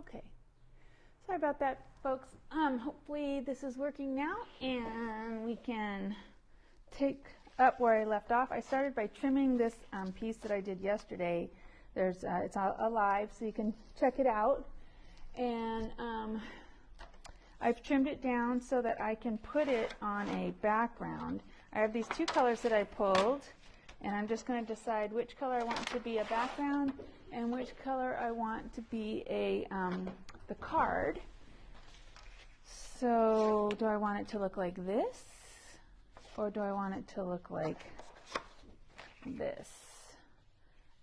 Okay. Sorry about that, folks. Hopefully this is working now, and we can take up where I left off. I started by trimming this piece that I did yesterday. It's alive, so you can check it out. And I've trimmed it down so that I can put it on a background. I have these two colors that I pulled, and I'm just going to decide which color I want to be a background and which color I want to be the card. So do I want it to look like this, or do I want it to look like this?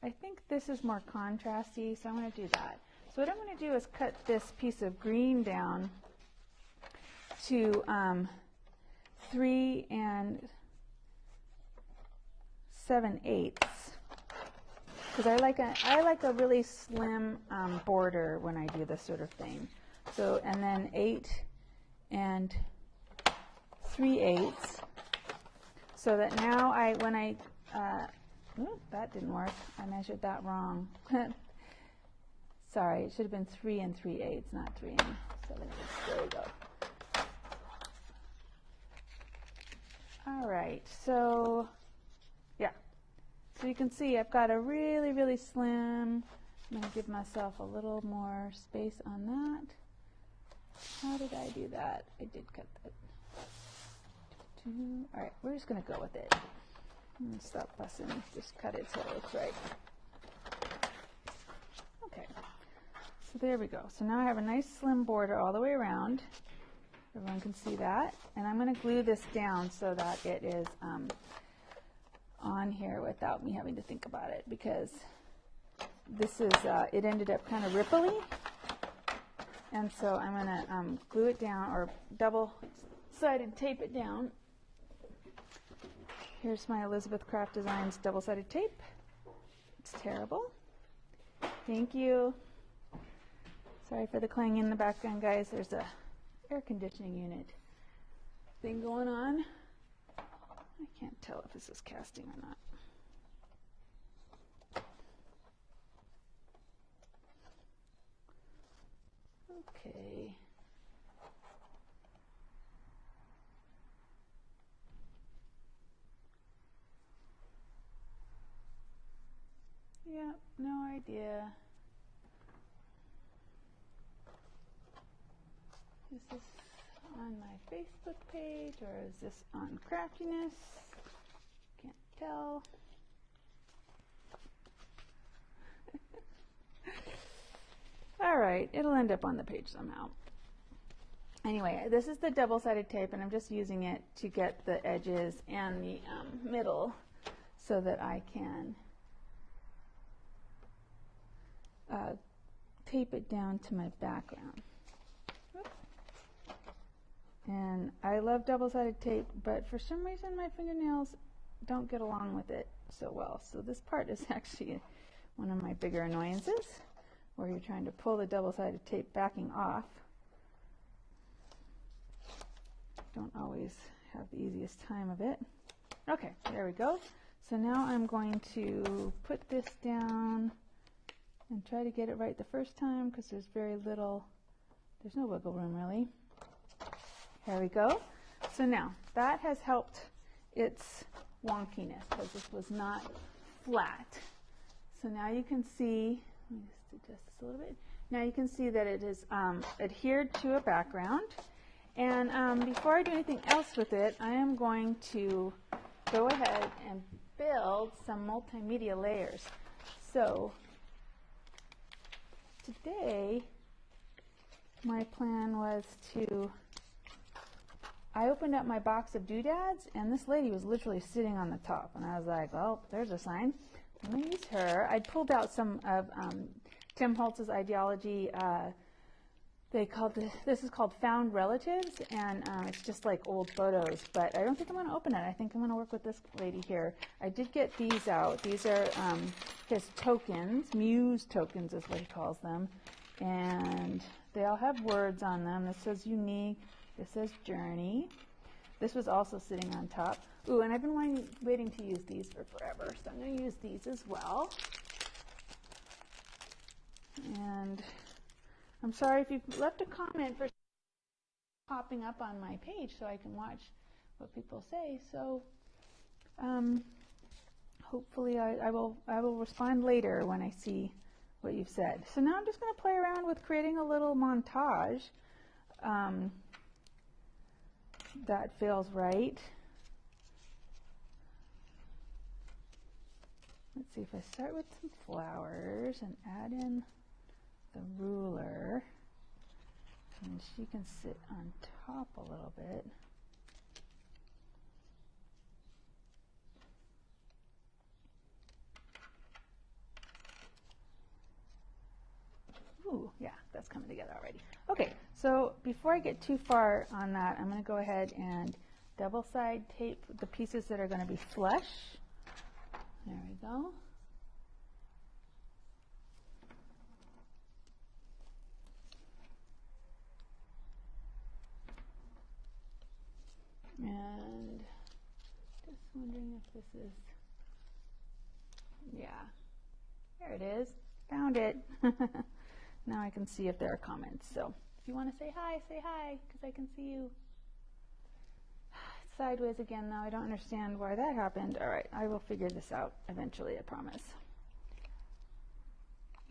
I think this is more contrasty, so I'm going to do that. So what I'm going to do is cut this piece of green down to 3 7/8, because I like a really slim border when I do this sort of thing. So, and then 8 3/8, so that now ooh, that didn't work. I measured that wrong. Sorry, it should have been 3 3/8, not 3 7/8. There we go. All right, so yeah. So you can see I've got a really, really slim. I'm going to give myself a little more space on that. How did I do that? I did cut that. All right, we're just going to go with it. I'm going to stop fussing. Just cut it so it looks right. Okay. So there we go. So now I have a nice slim border all the way around. Everyone can see that. And I'm going to glue this down so that it is on here without me having to think about it, because this is, it ended up kind of ripply. And so I'm going to glue it down, or double-sided tape it down. Here's my Elizabeth Craft Designs double-sided tape. It's terrible. Thank you. Sorry for the clang in the background, guys. There's a air conditioning unit thing going on. I can't tell if this is casting or not. Okay. Yeah, no idea. Is this on my Facebook page, or is this on Craftiness? Can't tell. All right, it'll end up on the page somehow. Anyway, this is the double-sided tape, and I'm just using it to get the edges and the middle so that I can tape it down to my background. And I love double-sided tape, but for some reason my fingernails don't get along with it so well. So this part is actually one of my bigger annoyances, where you're trying to pull the double-sided tape backing off. Don't always have the easiest time of it. Okay, there we go. So now I'm going to put this down and try to get it right the first time, because there's there's no wiggle room really. There we go. So now that has helped its wonkiness, because this was not flat. So now you can see, let me just adjust this a little bit. Now you can see that it is adhered to a background. And before I do anything else with it, I am going to go ahead and build some multimedia layers. So today my plan was I opened up my box of doodads, and this lady was literally sitting on the top, and I was like, oh, there's a sign. I'm going to use her. I'd pulled out some of Tim Holtz's ideology. This is called Found Relatives, and it's just like old photos, but I don't think I'm going to open it. I think I'm going to work with this lady here. I did get these out. These are his tokens. Muse tokens is what he calls them, and they all have words on them. This says unique. This says journey. This was also sitting on top. Ooh, and I've been waiting to use these for forever, so I'm going to use these as well. And I'm sorry if you've left a comment for popping up on my page so I can watch what people say. So hopefully I will respond later when I see what you've said. So now I'm just going to play around with creating a little montage that feels right. Let's see if I start with some flowers and add in the ruler, and she can sit on top a little bit. Ooh, yeah, that's coming together already. Okay, so before I get too far on that, I'm going to go ahead and double side tape the pieces that are going to be flush. There we go. And just wondering if this is, yeah, there it is. Found it. Now I can see if there are comments. So if you want to say hi, because I can see you. It's sideways again, though. I don't understand why that happened. All right, I will figure this out eventually, I promise.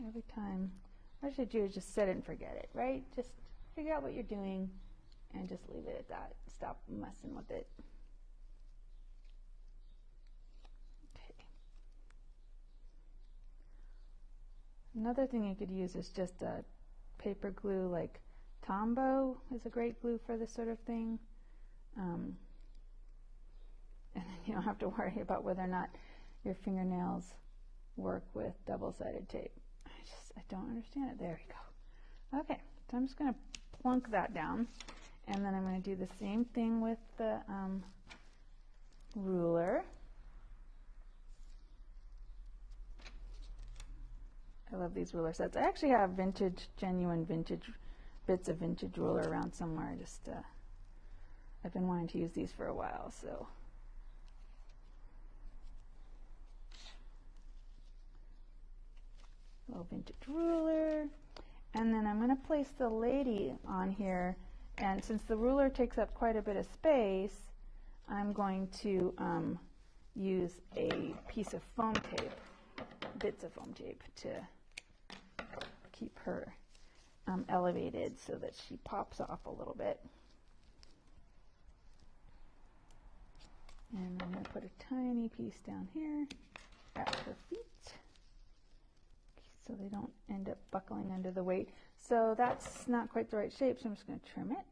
Every time, what I should do is just set it and forget it, right? Just figure out what you're doing and just leave it at that. Stop messing with it. Another thing you could use is just a paper glue, like Tombow is a great glue for this sort of thing. And then you don't have to worry about whether or not your fingernails work with double-sided tape. I don't understand it. There we go. Okay, so I'm just going to plunk that down, and then I'm going to do the same thing with the ruler. I love these ruler sets. I actually have genuine vintage bits of vintage ruler around somewhere. Just I've been wanting to use these for a while, so. Little vintage ruler. And then I'm going to place the lady on here, and since the ruler takes up quite a bit of space, I'm going to use a piece of foam tape, bits of foam tape, to keep her elevated so that she pops off a little bit. And I'm going to put a tiny piece down here at her feet so they don't end up buckling under the weight. So that's not quite the right shape, so I'm just going to trim it.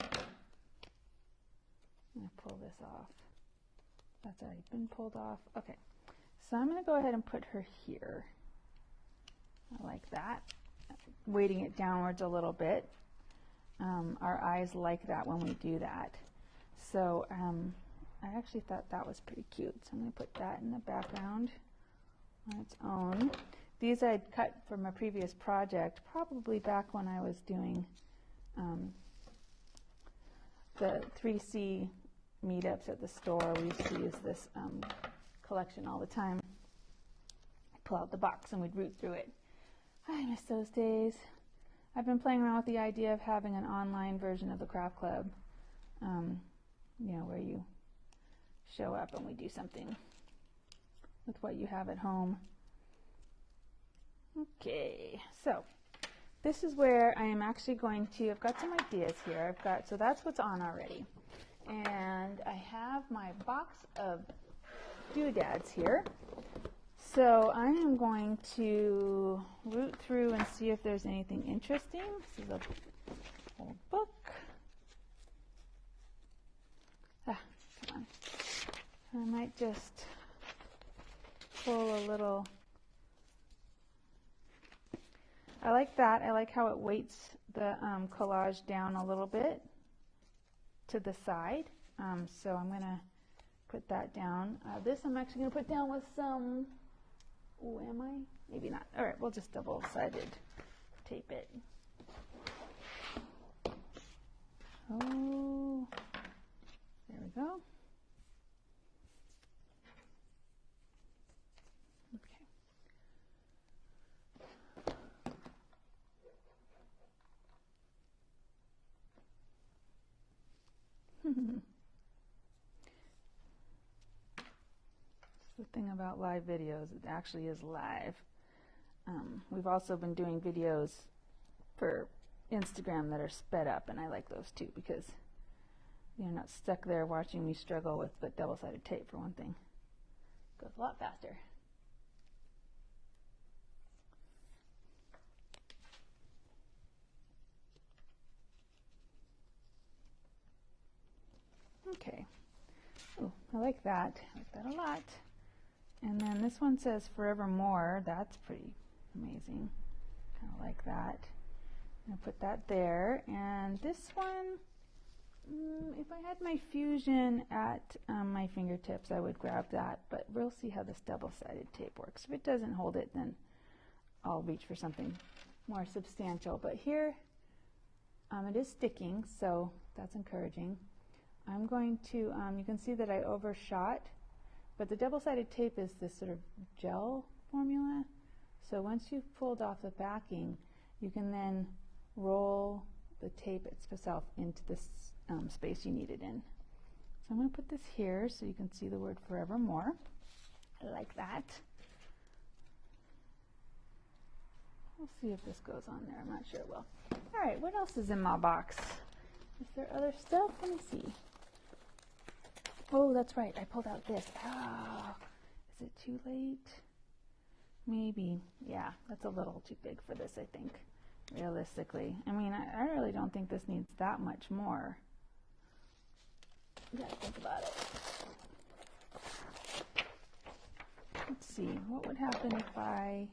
I'm going to pull this off. That's already been pulled off. Okay, so I'm going to go ahead and put her here. I like that. Weighting it downwards a little bit. Our eyes like that when we do that. So I actually thought that was pretty cute. So I'm going to put that in the background on its own. These I'd cut from a previous project, probably back when I was doing the 3C meetups at the store. We used to use this collection all the time. I'd pull out the box and we'd root through it. I miss those days. I've been playing around with the idea of having an online version of the craft club, you know, where you show up and we do something with what you have at home. Okay, so this is where I am actually going to, I've got some ideas here. So that's what's on already. And I have my box of doodads here. So I am going to root through and see if there's anything interesting. This is an old book. Come on. I might just pull a little. I like that. I like how it weights the collage down a little bit to the side. So I'm going to put that down. This I'm actually going to put down with some. Oh, am I? Maybe not. All right, we'll just double-sided tape it. Oh, there we go. Okay. The thing about live videos, it actually is live. We've also been doing videos for Instagram that are sped up, and I like those too because you're not stuck there watching me struggle with the double-sided tape, for one thing. It goes a lot faster. Okay. Oh, I like that. I like that a lot. And then this one says forevermore. That's pretty amazing. Kind of like that. I'm going to put that there. And this one, if I had my Fusion at my fingertips, I would grab that. But we'll see how this double-sided tape works. If it doesn't hold it, then I'll reach for something more substantial. But here, it is sticking, so that's encouraging. I'm going to, you can see that I overshot, but the double-sided tape is this sort of gel formula. So once you've pulled off the backing, you can then roll the tape itself into this space you need it in. So I'm going to put this here so you can see the word forevermore. I like that. We'll see if this goes on there. I'm not sure it will. All right, what else is in my box? Is there other stuff? Let me see. Oh, that's right. I pulled out this. Oh, is it too late? Maybe. Yeah, that's a little too big for this, I think, realistically. I mean, I really don't think this needs that much more. You gotta think about it. Let's see. What would happen if I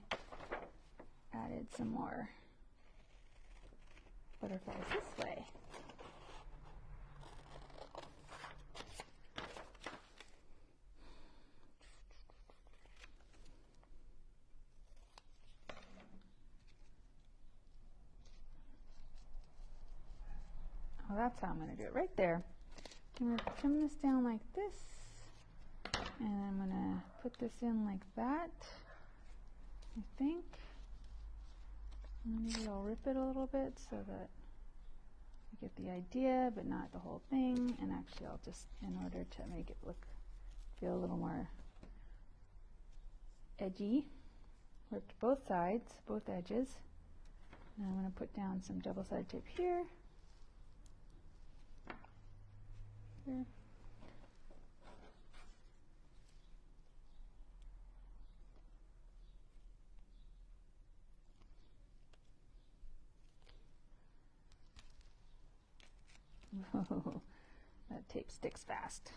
added some more butterflies this way? Oh, that's how I'm going to do it, right there. I'm going to trim this down like this, and I'm going to put this in like that, I think. Maybe I'll rip it a little bit so that you get the idea, but not the whole thing. And actually, I'll just, in order to make it feel a little more edgy, ripped both sides, both edges. Now I'm going to put down some double-sided tape here. Here. Whoa, that tape sticks fast.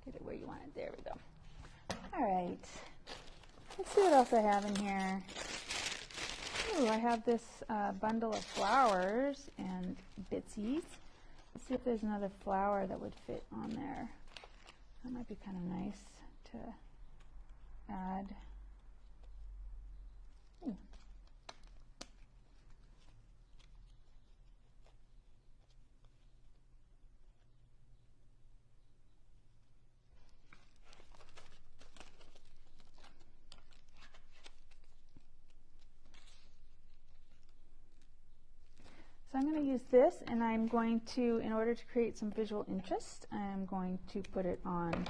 Get it where you want it. There we go. All right. Let's see what else I have in here. Ooh, I have this bundle of flowers and bitsies. Let's see if there's another flower that would fit on there. That might be kind of nice to add. Ooh. So I'm going to use this, and I'm going to, in order to create some visual interest, I'm going to put it on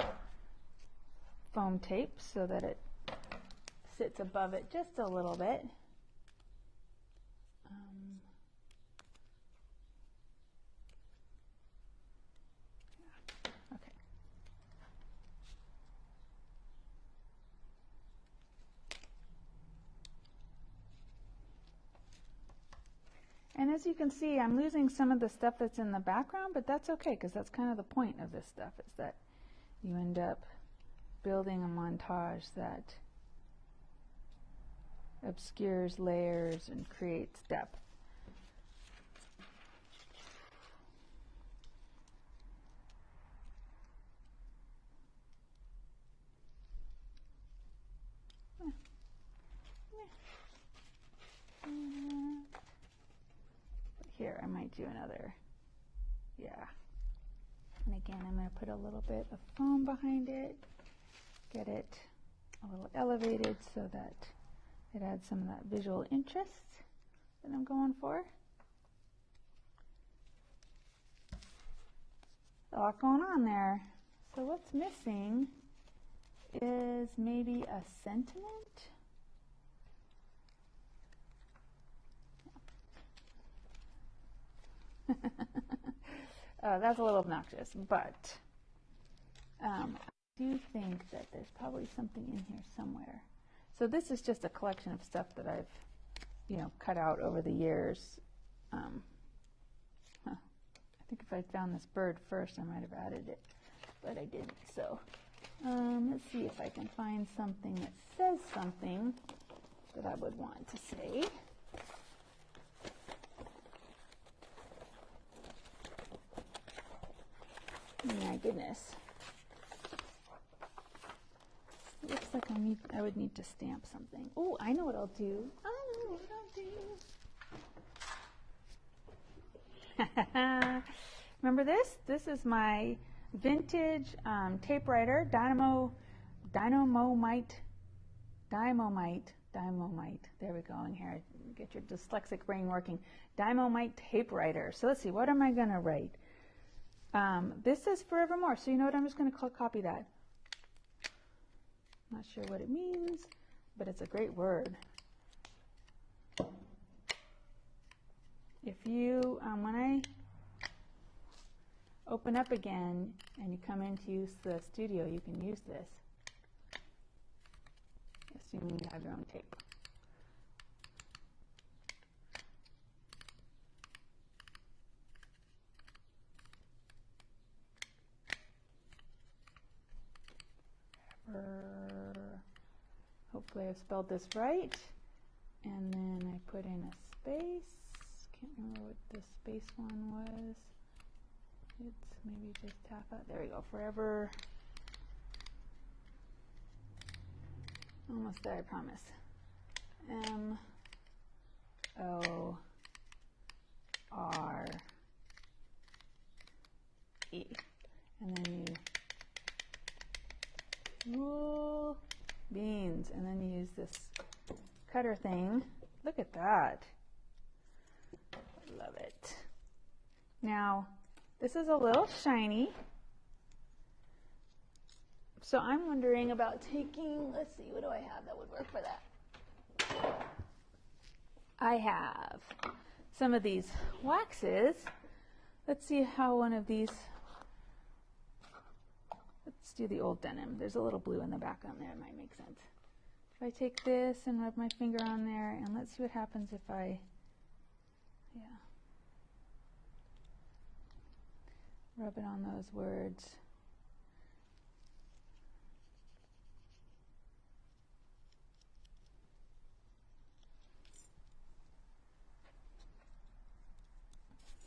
foam tape so that it sits above it just a little bit. Okay. And as you can see, I'm losing some of the stuff that's in the background, but that's okay, because that's kind of the point of this stuff, is that you end up building a montage that obscures layers and creates depth. Here, I might do another, yeah. And again, I'm going to put a little bit of foam behind it, get it a little elevated so that it adds some of that visual interest. that I'm going for. A lot going on there. So what's missing is maybe a sentiment. That's a little obnoxious, but I do think that there's probably something in here somewhere. So this is just a collection of stuff that I've, cut out over the years. I think if I'd found this bird first, I might have added it, but I didn't. So let's see if I can find something that says something that I would want to say. My goodness. Looks like I would need to stamp something. Oh, I know what I'll do. Remember this? This is my vintage typewriter, Dynamite. There we go. In here, get your dyslexic brain working. Dynamite typewriter. So let's see. What am I going to write? This says forevermore. So you know what? I'm just going to copy that. Not sure what it means, but it's a great word. If you, when I open up again and you come in to use the studio, you can use this, assuming you have your own tape. Hopefully I've spelled this right. And then I put in a space. Can't remember what the space one was. It's maybe just half out. There we go. Forever. Almost there, I promise. M-O-R-E. And then you roll beans, and then you use this cutter thing. Look at that. Love it. Now, this is a little shiny. So I'm wondering about taking, let's see, what do I have that would work for that? I have some of these waxes. Let's see how one of these, let's do the old denim. There's a little blue in the back on there. It might make sense. If I take this and rub my finger on there, and let's see what happens if I, rub it on those words.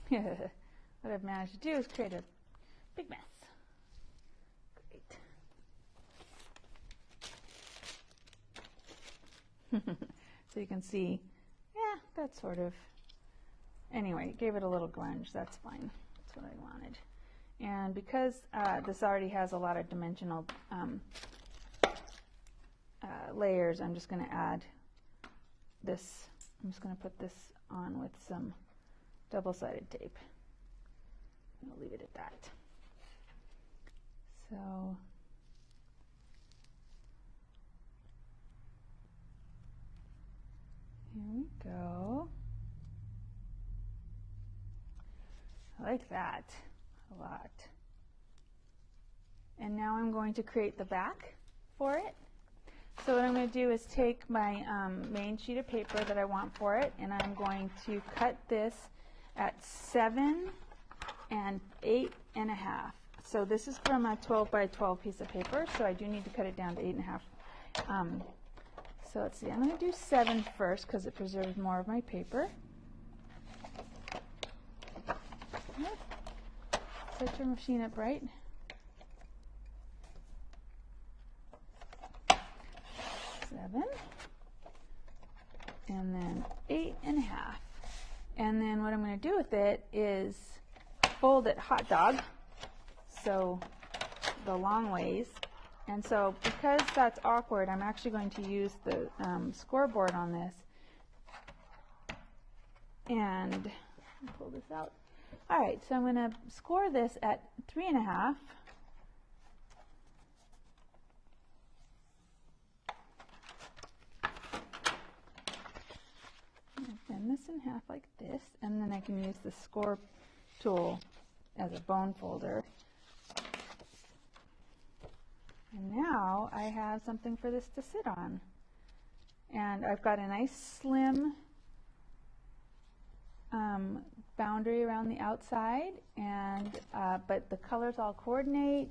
What I've managed to do is create a big mess. Great. So you can see, that's sort of, anyway, gave it a little grunge. That's fine. That's what I wanted. And because this already has a lot of dimensional layers, I'm just going to add this. I'm just going to put this on with some double-sided tape. I'll leave it at that. So here we go. I like that a lot. And now I'm going to create the back for it. So what I'm going to do is take my main sheet of paper that I want for it, and I'm going to cut this at 7 and 8.5. So this is from a 12 by 12 piece of paper, so I do need to cut it down to 8.5. So let's see, I'm going to do 7 first because it preserves more of my paper. Set your machine up right. 7, and then 8.5. And then what I'm going to do with it is fold it hot dog, so the long ways. And so because that's awkward, I'm actually going to use the scoreboard on this And pull this out. All right, so I'm going to score this at 3.5. Bend this in half like this, and then I can use the score tool as a bone folder. And now I have something for this to sit on. And I've got a nice slim boundary around the outside, and but the colors all coordinate.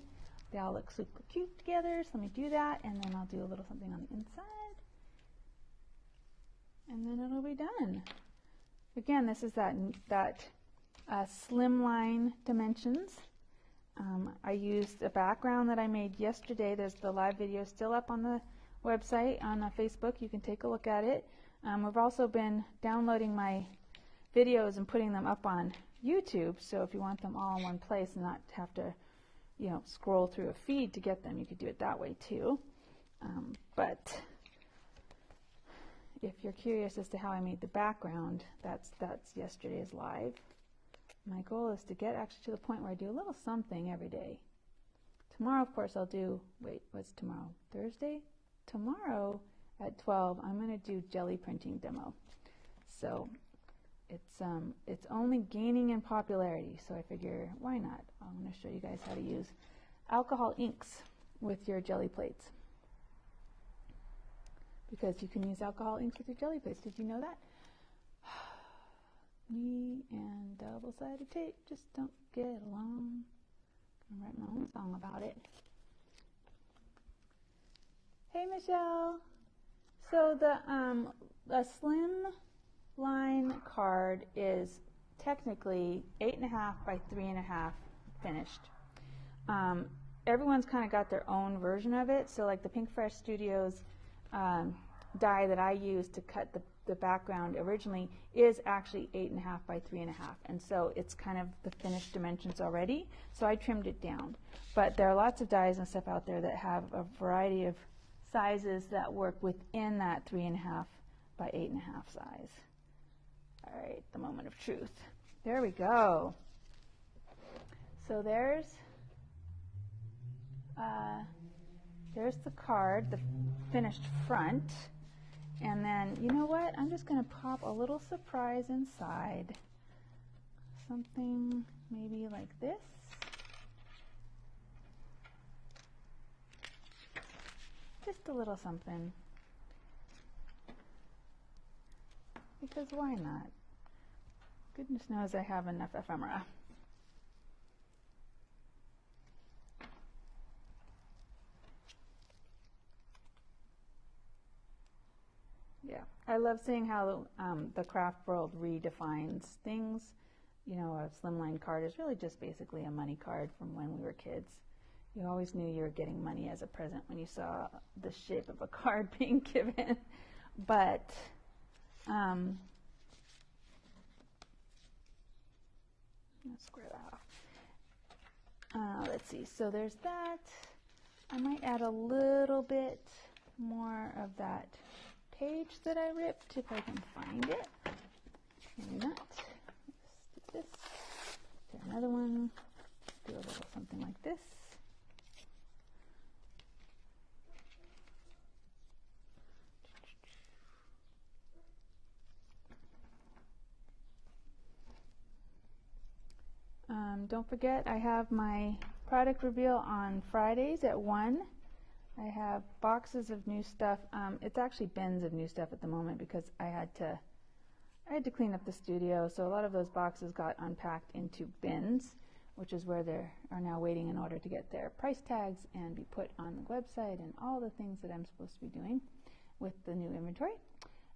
They all look super cute together, so let me do that, and then I'll do a little something on the inside. And then it'll be done. Again, this is that Slimline dimensions. I used a background that I made yesterday. There's the live video still up on the website on Facebook. You can take a look at it. We've also been downloading my videos and putting them up on YouTube. So if you want them all in one place and not have to, scroll through a feed to get them, you could do it that way too. But if you're curious as to how I made the background, that's yesterday's live. My goal is to get actually to the point where I do a little something every day. Tomorrow, of course, I'll do, what's tomorrow? Thursday? Tomorrow at 12, I'm going to do jelly printing demo. So it's only gaining in popularity, so I figure, why not? I'm going to show you guys how to use alcohol inks with your jelly plates. Because you can use alcohol inks with your jelly plates. Did you know that? Me and double-sided tape just don't get along. I'm going to write my own song about it. Hey, Michelle. So the Slimline card is technically 8.5 by 3.5 finished. Everyone's kind of got their own version of it. So like the Pink Fresh Studios die that I used to cut the background originally is actually 8.5 by 3.5, and so it's kind of the finished dimensions already, so I trimmed it down. But there are lots of dies and stuff out there that have a variety of sizes that work within that 3.5 by 8.5 size. All right, the moment of truth. There we go. So there's the card, the finished front. And then, you know what? I'm just going to pop a little surprise inside. Something maybe like this. Just a little something. Because why not? Goodness knows I have enough ephemera. Yeah, I love seeing how the craft world redefines things. A Slimline card is really just basically a money card from when we were kids. You always knew you were getting money as a present when you saw the shape of a card being given. But let's square that off. Let's see, so there's that. I might add a little bit more of that page that I ripped if I can find it. Maybe not. Let's do this. Do another one. Do a little something like this. Don't forget, I have my product reveal on Fridays at 1. I have boxes of new stuff. It's actually bins of new stuff at the moment because I had to clean up the studio, so a lot of those boxes got unpacked into bins, which is where they are now waiting in order to get their price tags and be put on the website and all the things that I'm supposed to be doing with the new inventory.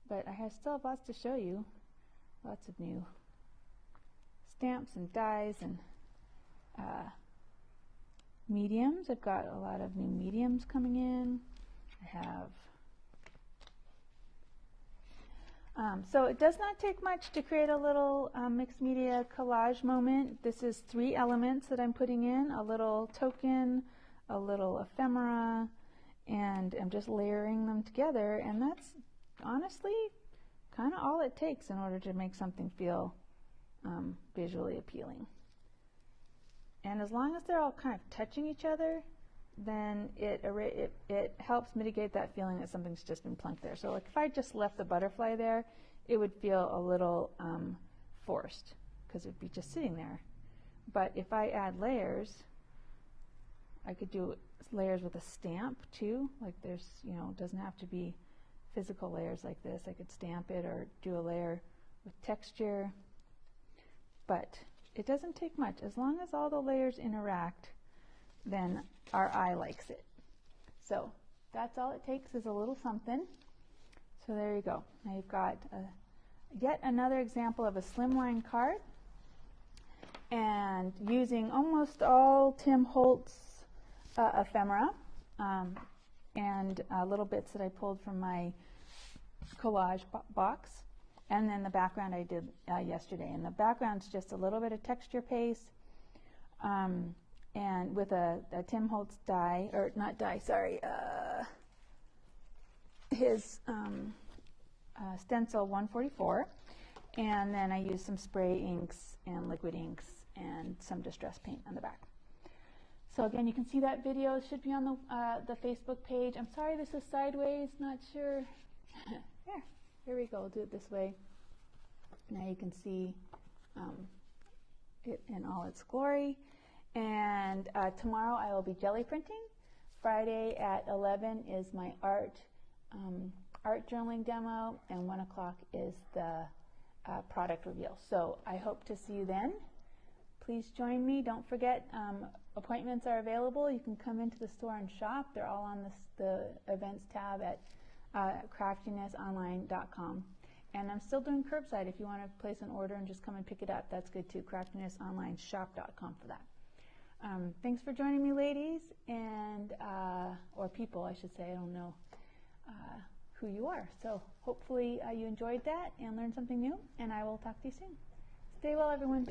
But I still have lots to show you, lots of new stamps and dies and mediums. I've got a lot of new mediums coming in. I have so it does not take much to create a little mixed media collage moment. This is 3 elements that I'm putting in, a little token, a little ephemera, and I'm just layering them together, and that's honestly kind of all it takes in order to make something feel visually appealing. And as long as they're all kind of touching each other, then it helps mitigate that feeling that something's just been plunked there. So like if I just left the butterfly there, it would feel a little forced because it would be just sitting there. But if I add layers, I could do layers with a stamp too. Like there's, you know, it doesn't have to be physical layers like this. I could stamp it or do a layer with texture. But it doesn't take much. As long as all the layers interact, then our eye likes it. So that's all it takes is a little something. So there you go. Now you've got yet another example of a slimline card, and using almost all Tim Holtz ephemera and little bits that I pulled from my collage box. And then the background I did yesterday. And the background's just a little bit of texture paste and with a Tim Holtz die, or not die, sorry, his stencil 144. And then I used some spray inks and liquid inks and some distress paint on the back. So again, you can see that video. It should be on the Facebook page. I'm sorry this is sideways, not sure. There. Here we go, we'll do it this way. Now you can see it in all its glory. And tomorrow I will be jelly printing. Friday at 11 is my art journaling demo, and 1 o'clock is the product reveal. So I hope to see you then. Please join me. Don't forget, appointments are available. You can come into the store and shop. They're all on the events tab at craftinessonline.com. And I'm still doing curbside. If you want to place an order and just come and pick it up, that's good too. craftinessonlineshop.com for that. Thanks for joining me, ladies, and or people, I should say. I don't know who you are. So hopefully you enjoyed that and learned something new, and I will talk to you soon. Stay well, everyone.